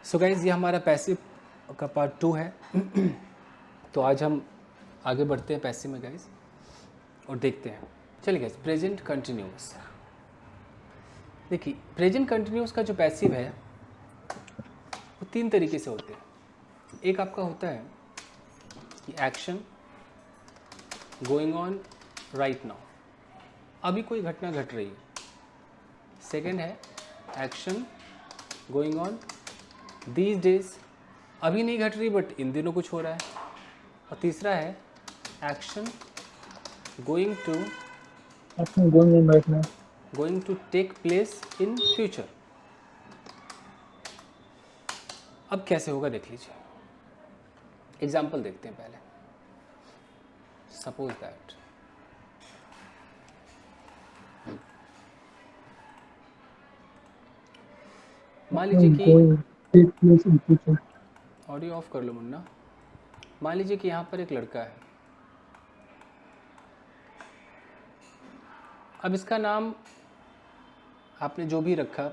So guys ये हमारा passive का पार्ट 2 है। तो आज हम आगे बढ़ते हैं पैसिव में गाइज और देखते हैं। चलिए गाइज, प्रेजेंट कंटिन्यूस। देखिए प्रेजेंट कंटिन्यूस का जो पैसिव है वो 3 तरीके से होते हैं। एक आपका होता है कि action going on right now, अभी कोई घटना घट रही है। सेकेंड है action going on these days, अभी नहीं घट रही बट इन दिनों कुछ हो रहा है। और तीसरा है action going to take place in future. अब कैसे होगा देख लीजिए, एग्जाम्पल देखते हैं पहले। सपोज दैट मान लीजिए कि ऑडियो ऑफ कर लो मुन्ना। मान लीजिए कि यहाँ पर एक लड़का है। अब इसका नाम आपने जो भी रखा,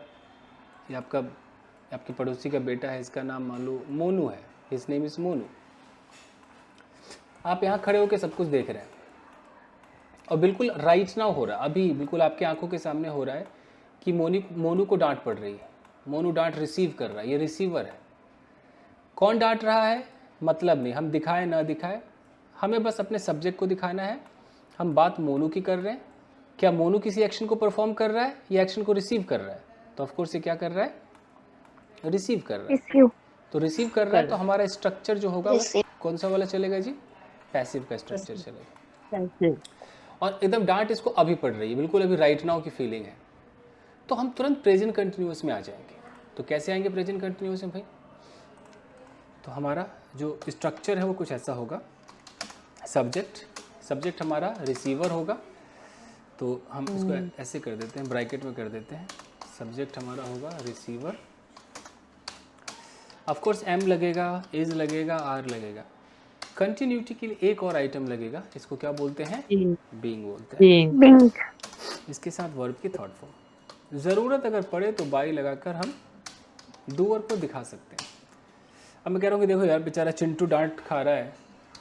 ये आपके पड़ोसी का बेटा है, इसका नाम मान लो मोनू है। His name is Monu. आप यहाँ खड़े होकर सब कुछ देख रहे हैं और बिल्कुल राइट नाउ हो रहा है, अभी बिल्कुल आपके आंखों के सामने हो रहा है कि मोनू को डांट पड़ रही है। मोनू डांट रिसीव कर रहा है, ये रिसीवर है। कौन डांट रहा है मतलब नहीं, हम दिखाए ना दिखाए, हमें बस अपने सब्जेक्ट को दिखाना है। हम बात मोनू की कर रहे हैं। क्या मोनू किसी एक्शन को परफॉर्म कर रहा है या एक्शन को रिसीव कर रहा है? तो ऑफकोर्स ये क्या कर रहा है, रिसीव कर रहा है। तो रिसीव कर रहा है तो हमारा स्ट्रक्चर जो होगा वो कौन सा वाला चलेगा जी? पैसिव का स्ट्रक्चर चलेगा। और एकदम डांट इसको अभी पड़ रही है, बिल्कुल अभी राइट नाउ की फीलिंग है, तो हम तुरंत प्रेजेंट कंटिन्यूअस में आ जाएंगे। तो कैसे आएंगे प्रेजेंट कंटिन्यूअस में भाई? तो हमारा जो स्ट्रक्चर है वो कुछ ऐसा होगा। सब्जेक्ट हमारा रिसीवर होगा, तो हम इसको ऐसे कर देते हैं, ब्रैकेट में कर देते हैं। सब्जेक्ट हमारा होगा रिसीवर। ऑफ कोर्स एम लगेगा, इज लगेगा, आर लगेगा। कंटिन्यूटी के लिए एक और आइटम लगेगा, इसको क्या बोलते हैं? बीइंग बोलते हैं। इसके साथ वर्ब की थर्ड फॉर्म। ज़रूरत अगर पड़े तो बाई लगाकर हम डूअर को दिखा सकते हैं। अब मैं कह रहा हूँ कि देखो यार बेचारा चिंटू डांट खा रहा है,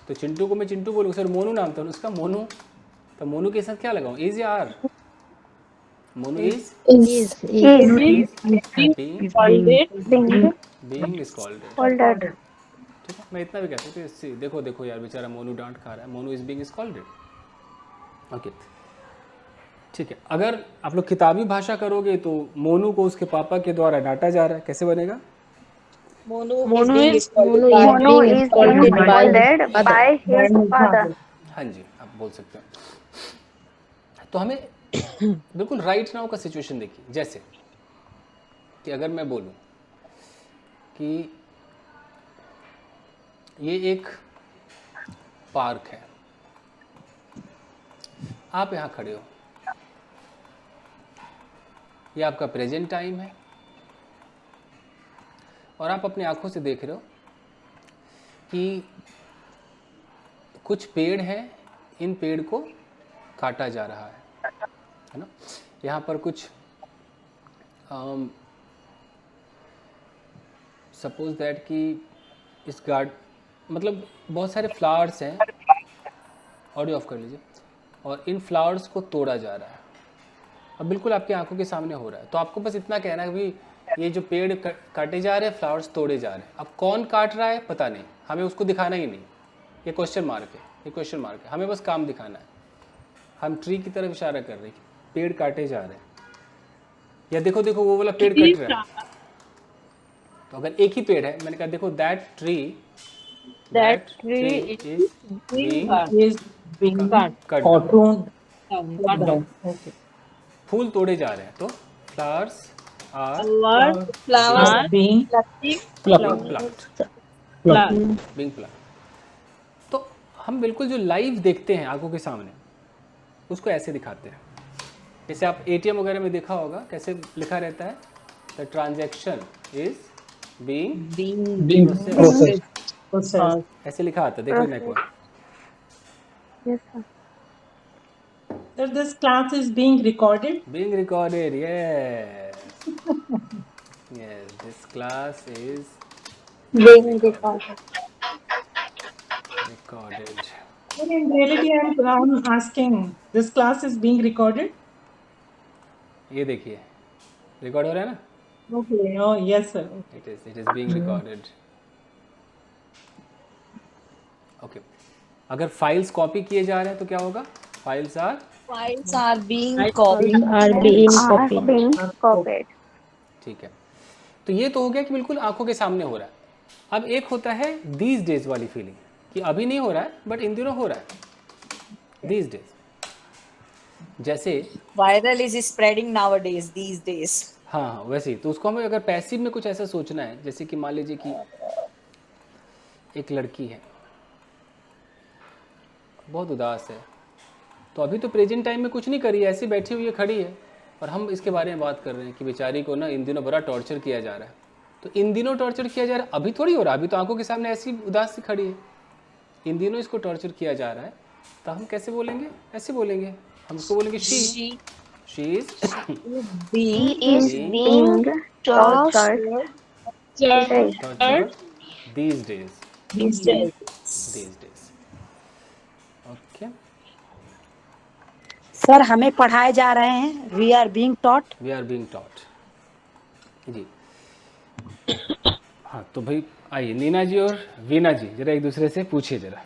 तो चिंटू को मैं चिंटू बोलूँ, सर मोनू नाम था उसका, मोनू। तो मोनू के साथ क्या लगाऊँ, इज या are? Monu is being scolded. ठीक है, मैं इतना भी कह सकती हूँ, देखो यार बेचारा मोनू डांट खा रहा है, Monu is being scolded. Okay ठीक है। अगर आप लोग किताबी भाषा करोगे तो मोनू को उसके पापा के द्वारा डांटा जा रहा है, कैसे बनेगा? Mono is being scolded by his father. हाँ जी, आप बोल सकते हैं। तो हमें बिल्कुल राइट नाउ का सिचुएशन देखिए। जैसे कि अगर मैं बोलूं कि ये एक पार्क है, आप यहाँ खड़े हो, ये आपका प्रेजेंट टाइम है और आप अपनी आंखों से देख रहे हो कि कुछ पेड़ हैं, इन पेड़ को काटा जा रहा है ना। यहाँ पर कुछ सपोज दैट कि इस मतलब बहुत सारे फ्लावर्स हैं, ऑडियो ऑफ कर लीजिए, और इन फ्लावर्स को तोड़ा जा रहा है। अब बिल्कुल आपकी आंखों के सामने हो रहा है, तो आपको बस इतना कहना है कि ये जो पेड़ काटे जा रहे हैं, फ्लावर्स तोड़े जा रहे हैं। अब कौन काट रहा है पता नहीं, हमें उसको दिखाना ही नहीं। ये क्वेश्चन मार्क है, हमें बस काम दिखाना है। हम ट्री की तरफ इशारा कर रहे हैं, पेड़ काटे जा रहे हैं, या देखो वो वाला पेड़ कट रहा है। तो अगर एक ही पेड़ है, मैंने कहा देखो that tree is being cut down. फूल तोड़े जा रहे हैं, तो फ्लावर्स आर बीइंग प्लक्ड। तो हम बिल्कुल जो लाइव देखते हैं आंखों के सामने, उसको ऐसे दिखाते हैं। जैसे आप एटीएम वगैरह में देखा होगा कैसे लिखा रहता है, the transaction is being processed, ऐसे लिखा आता है। देखो ना एक बार। Yes, sir. Sir, this class is being recorded. Being recorded, yes. Yes, this class is Being recorded. recorded. But in reality, I'm asking, this class is being recorded? ये देखिए record हो रहा है ना. Okay. Oh, yes, sir. Okay. It is being recorded. Okay. अगर files copy किए जा रहे हैं तो क्या होगा? Files are Files are being Files copied. Are being are copied. ठीक है. तो ये तो हो गया कि बिल्कुल आंखों के सामने हो रहा है. अब एक होता है दीज डेज वाली फीलिंग कि अभी नहीं हो रहा है बट इन दिनों हो रहा है. दीज डेज जैसे Viral is spreading nowadays, these days. हाँ वैसे ही. तो उसको हमें अगर पैसिव में कुछ ऐसा सोचना है, जैसे कि मान लीजिए कि एक लड़की है बहुत उदास है, तो अभी तो प्रेजेंट टाइम में कुछ नहीं करी है, ऐसी बैठी हुई है, खड़ी है, और हम इसके बारे में बात कर रहे हैं कि बेचारी को ना इन दिनों बड़ा टॉर्चर किया जा रहा है. तो इन दिनों टॉर्चर किया जा रहा है, अभी थोड़ी हो रहा है, अभी तो आंखों के सामने ऐसी उदास सी खड़ी है. इन दिनों इसको टॉर्चर किया जा रहा है, तो हम कैसे बोलेंगे? ऐसे बोलेंगे. हम उसको बोलेंगे she is Being He is being tortured today. Torture these days. these days. These days. Okay. Sir हमें पढ़ाए जा रहे हैं. We are being taught. We are being taught. जी. हाँ तो भाई आइए नीना जी और वीना जी जरा एक दूसरे से पूछिए जरा.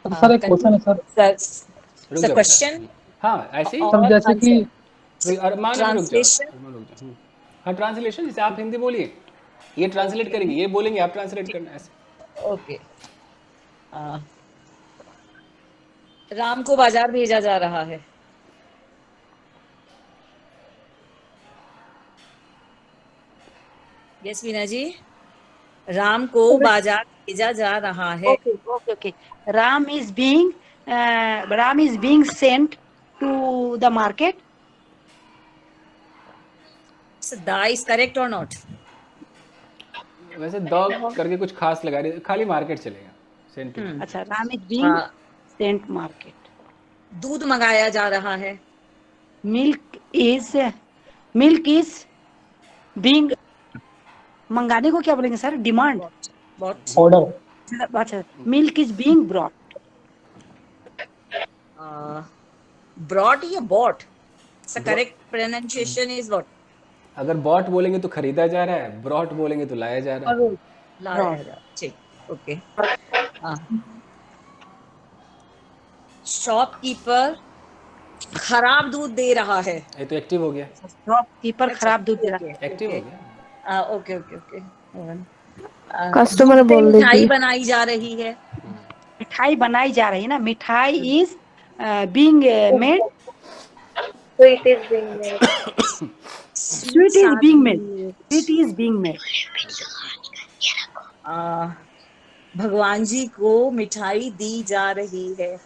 सर एक क्वेश्चन है सर. रुक The जाओ question बेटा. हाँ ऐसे ही. सर जैसे कि अरमान रुक जाओ. Translation. अरमान रुक जाओ. हाँ ट्रांसलेशन. जैसे आप हिंदी बोलिए, ये ट्रांसलेट करेंगे, ये बोलेंगे, आप ट्रांसलेट करना. ऐसे. okay. राम को बाजार भेजा जा रहा है. यस वीना जी. राम को बाजार भेजा जा रहा है. Okay okay okay. Ram is being sent to the market. So, da is correct or not? वैसे द करके कुछ खास लगा रही, खाली मार्केट चलेगा. सेंट. अच्छा. राम इज बीइंग हाँ. Sent market. दूध मंगाया जा रहा है. Milk is being. मंगाने को क्या बोलेंगे सर? डिमांड. What? ऑर्डर. अच्छा. Milk is being brought. Brought या bought? So correct pronunciation is what? अगर बॉट बोलेंगे तो खरीदा जा रहा है, ब्रॉट बोलेंगे तो लाया जा रहा है. लाया जा. ठीक. ओके. शॉपकीपर खराब दूध दे रहा है. ये तो एक्टिव हो गया. शॉपकीपर खराब दूध दे रहा है. एक्टिव हो गया. Okay okay okay. Customer बोल मिठाई देगी. बनाई जा रही है. मिठाई बनाई जा रही है ना. मिठाई is being made. Sweet is being made. Sweet is being made. Sweet is being made. भगवान जी को मिठाई दी जा रही है.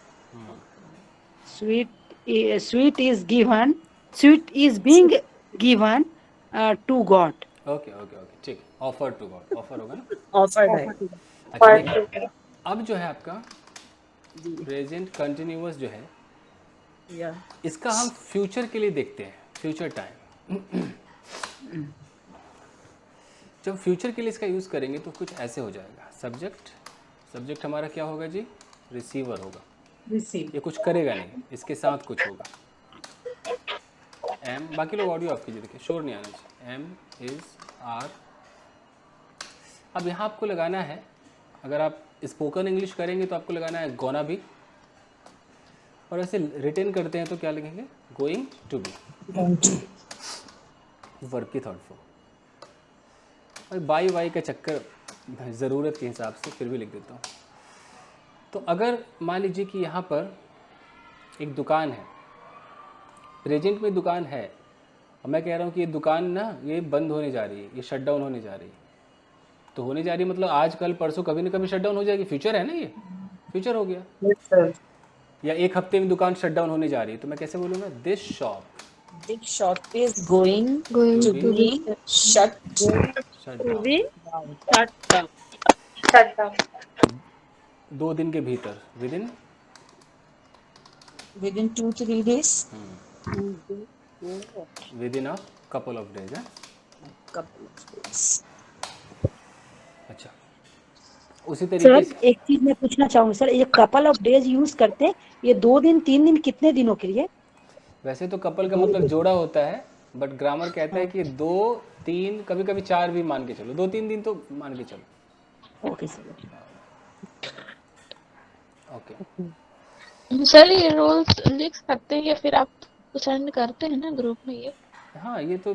Sweet is given. Sweet is being given to God. Okay okay okay ठीक. Offer to God. ऑफर होगा ना. Offer है. अच्छा देखिए, अब जो है आपका प्रेजेंट कंटिन्यूअस जो है, या इसका हम फ्यूचर के लिए देखते हैं. Future time. जब फ्यूचर के लिए इसका यूज़ करेंगे तो कुछ ऐसे हो जाएगा. सब्जेक्ट हमारा क्या होगा जी? रिसीवर होगा. Receive. ये कुछ करेगा नहीं, इसके साथ कुछ होगा. एम. बाकी लोग ऑडियो ऑफ कीजिए, देखिए शोर नहीं आना चाहिए. Am is are. अब यहाँ आपको लगाना है, अगर आप स्पोकन इंग्लिश करेंगे तो आपको लगाना है गोना भी, और ऐसे रिटेन करते हैं तो क्या लिखेंगे? Going to be. वर्ब की थर्ड फॉर्म. और बाई वाई का चक्कर ज़रूरत के हिसाब से फिर भी लिख देता हूँ. तो अगर मान लीजिए कि यहाँ पर एक दुकान है, प्रेजेंट में दुकान है, और मैं कह रहा हूँ कि ये दुकान ना ये बंद होने जा रही है, ये शट डाउन होने जा रही है. तो होने जा रही है मतलब आज कल परसों कभी ना कभी शट डाउन हो जाएगी. फ्यूचर है ना, ये फ्यूचर हो गया. Yes, sir. या एक हफ्ते में दुकान शट डाउन होने जा रही है, तो मैं कैसे बोलूँगा? This shop this shop is going Going to to be shut shut down. shut down. 2 दिन के भीतर. within 2-3 days. Within a couple of days. couple of days. अच्छा, उसी तरीके सर से एक चीज मैं पूछना चाहूंगी सर, ये कपल ऑफ डेज यूज करते हैं, ये 2 दिन 3 दिन कितने दिनों के लिए? वैसे तो कपल का मतलब जोड़ा होता है, बट ग्रामर कहता है कि 2-3, कभी कभी 4 भी मान के चलो, 2-3 दिन तो मान के चलो। Okay sir. ओके, सर ये रूल्स लिख सकते हैं या फिर आप सेंड करते हैं ना ग्रुप में ये? हाँ ये तो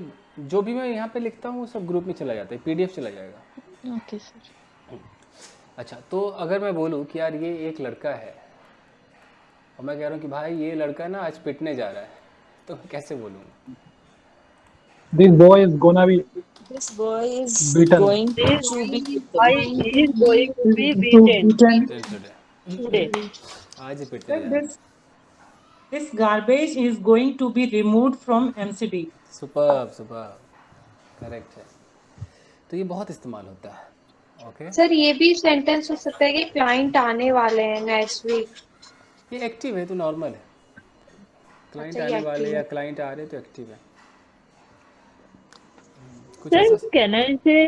जो भी मैं यहाँ पे लिखता हूँ वो सब ग्रुप में चला जाता है, पीडीएफ चला जाएगा। Okay sir. अच्छा, तो अगर मैं बोलूँ कि यार ये एक लड़का है और मैं कह रहा हूँ कि भाई ये लड़का ना आज पिटने जा रहा है, तो मैं कैसे बोलूँगा? This boy is gonna be This boy is beaten. going This to be boy is going to be To beaten beaten. Today, today. आज ही पिटने Sir, जा रहा है। this garbage is going to be removed from MCD. Superb superb, correct है। तो ये बहुत इस्तेमाल होता है। ओके, सर ये भी सेंटेंस हो सकता है कि क्लाइंट आने वाले हैं नेक्स्ट वीक। ये एक्टिव है तो नॉर्मल है, क्लाइंट अच्छा, ये आने वाले active या है। क्लाइंट आ रहे तो एक्टिव है। कुछ Sir, ऐसा can I say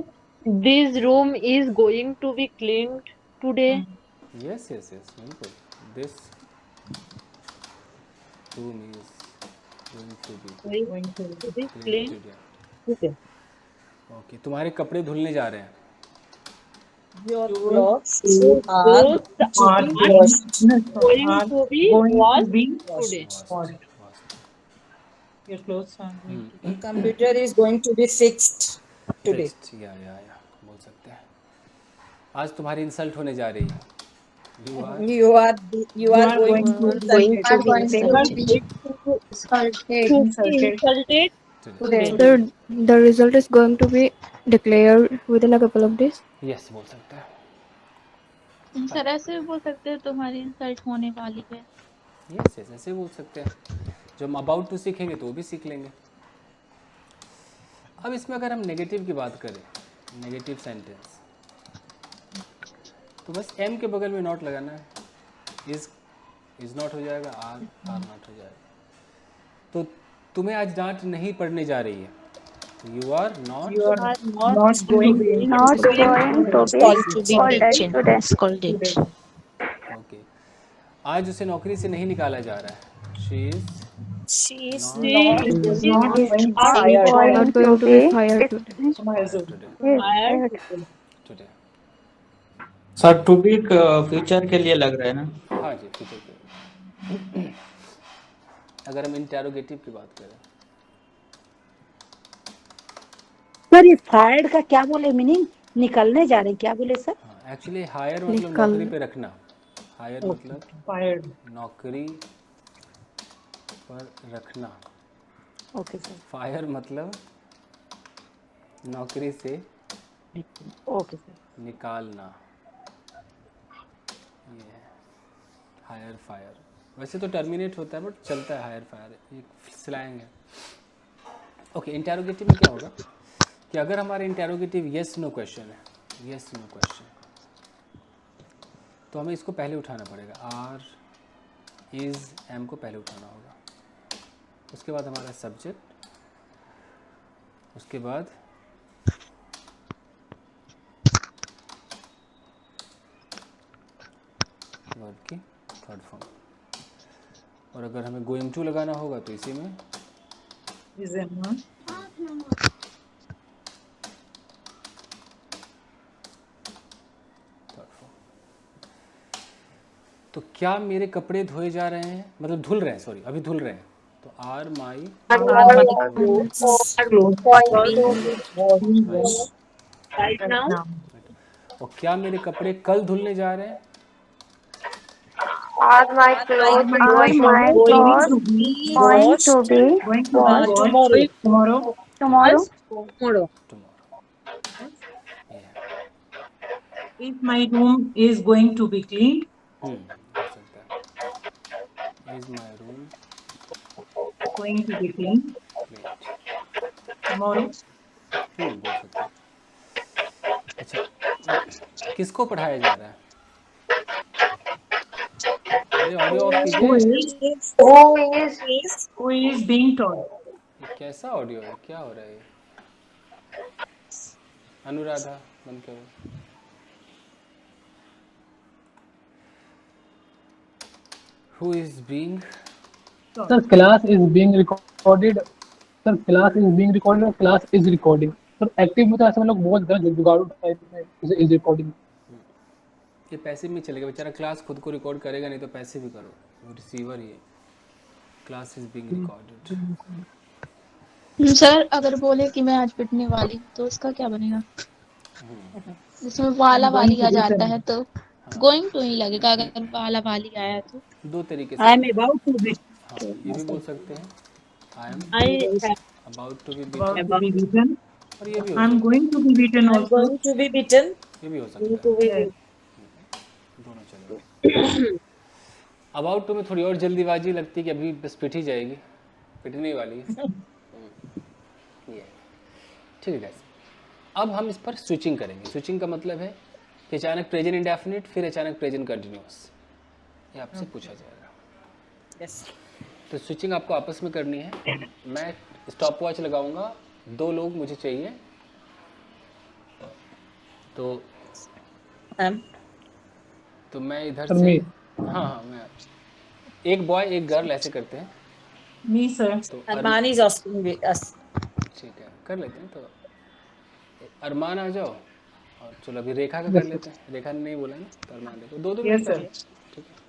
this room is going to be cleaned today? Yes yes yes बिल्कुल, this room is going to be Going to be clean cleaned today. today. Okay, तुम्हारे कपड़े धुलने जा रहे हैं। your clothes are Clothes Are are washed. going are to be going to washed be today. washed. Your clothes are going to be. Computer is going to be fixed today. Fixed, या बोल सकते हैं। आज तुम्हारी insult होने जा रही है। You are You are You are going going to to be be insulted. Are going to insulted. be To be Insulted. insulted today. today. Sir, the result is going to be declared within a couple of days. Yes बोल सकते हैं। Sir ऐसे भी बोल सकते हैं तुम्हारी insult होने वाली है। यस यस ऐसे बोल सकते हैं। जो हम अबाउट टू सीखेंगे तो वो भी सीख लेंगे। अब इसमें अगर हम नेगेटिव की बात करें, नेगेटिव सेंटेंस, तो बस एम के बगल में नॉट लगाना है। इज नॉट हो जाएगा, आर नॉट हो जाएगा। तो तुम्हें आज डांट नहीं पड़ने जा रही है, you are not You are Are not going to be Not going to be scolded today. Scolded. Okay. आज उसे नौकरी से नहीं निकाला जा रहा है, she is She is she not is is not going to Are fired. Not going to be fired today. fired today fired today. Today. Sir to be future के लिए लग रहा है ना? हाँ जी, फ्यूचर के। अगर हम इंटेरोगेटिव की बात करें, सर ये फायर्ड का क्या बोले मीनिंग? निकलने जा रहे हैं क्या बोले सर? हाँ एक्चुअली हायर मतलब निकल- नौकरी पे रखना, हायर मतलब fired. नौकरी पर रखना, ओके सर, फायर मतलब नौकरी से ओके सर। निकालना, ये है हायर फायर। वैसे तो टर्मिनेट होता है बट चलता है हायर फायर, एक स्लैंग है। ओके, इंटेरोगेटिव में क्या होगा कि अगर हमारा इंटेरोगेटिव यस नो क्वेश्चन है, यस नो क्वेश्चन, तो हमें इसको पहले उठाना पड़ेगा, आर इज एम को पहले उठाना होगा। उसके बाद हमारा सब्जेक्ट, उसके बाद वर्ब की थर्ड फॉर्म, और अगर हमें गोइंग टू लगाना होगा तो इसी में Is a noun. Third form. तो क्या मेरे कपड़े धोए जा रहे हैं, मतलब धुल रहे हैं, सॉरी अभी धुल रहे हैं, तो आर माई right now. और क्या मेरे कपड़े कल धुलने जा रहे हैं, Are my clothes going to be washed Tomorrow. tomorrow? Tomorrow. Tomorrow. If my room is going to be cleaned, हो सकता है, is my room going to be cleaned tomorrow. बोल सकते हैं। अच्छा, किसको पढ़ाया जा रहा है, अरे ऑडियो ऑफ कीजिए। Who is being taught? ये कैसा ऑडियो है, क्या हो रहा है ये? अनुराधा बंद करो। Who is being sir class is being recorded, sir class is being recorded और class is recording. Sir active में तो ऐसे में लोग बहुत गलत जुगाड़ू टाइप में इज रिकॉर्डिंग। ये पैसिव में चलेगा बेचारा, क्लास खुद को रिकॉर्ड करेगा नहीं तो पैसिव भी करो, वो रिसीवर ही है। Class is being recorded. Sir अगर बोले कि मैं आज पिटने वाली हूँ, तो उसका क्या बनेगा? जिसमें वाला वाली आ जाता है तो गोइंग टू ही लगेगा। अगर वाला वाली आया तो दो तरीके से I am about to be. हाँ, ये भी बोल सकते हैं I am I am about to be About beaten, to be beaten. और ये भी हो I'm going to be beaten I'm also. going to be beaten. ये भी हो सकता है, Yes. दोनों चलेगा। अबाउट टू में थोड़ी और जल्दीबाजी लगती है कि अभी बस पिट ही जाएगी, पिटने वाली है। ये ठीक है guys। अब हम इस पर स्विचिंग करेंगे। स्विचिंग का मतलब है कि अचानक प्रेजेंट इंडेफिनिट फिर अचानक प्रेजेंट कंटिन्यूअस, ये आपसे पूछा जाएगा। Yes. तो स्विचिंग आपको आपस में करनी है। मैं स्टॉप वॉच लगाऊंगा, 2 लोग मुझे चाहिए, तो तो मैं इधर सर से मैं हाँ मैं एक बॉय एक गर्ल ऐसे करते हैं, Me, sir. तो Arman is asking us. ठीक है कर लेते हैं। तो अरमान आ जाओ, और चलो अभी रेखा का कर लेते हैं। रेखा ने नहीं बोला ना, तो अरमान देखो 2 Yes, sir. ठीक है।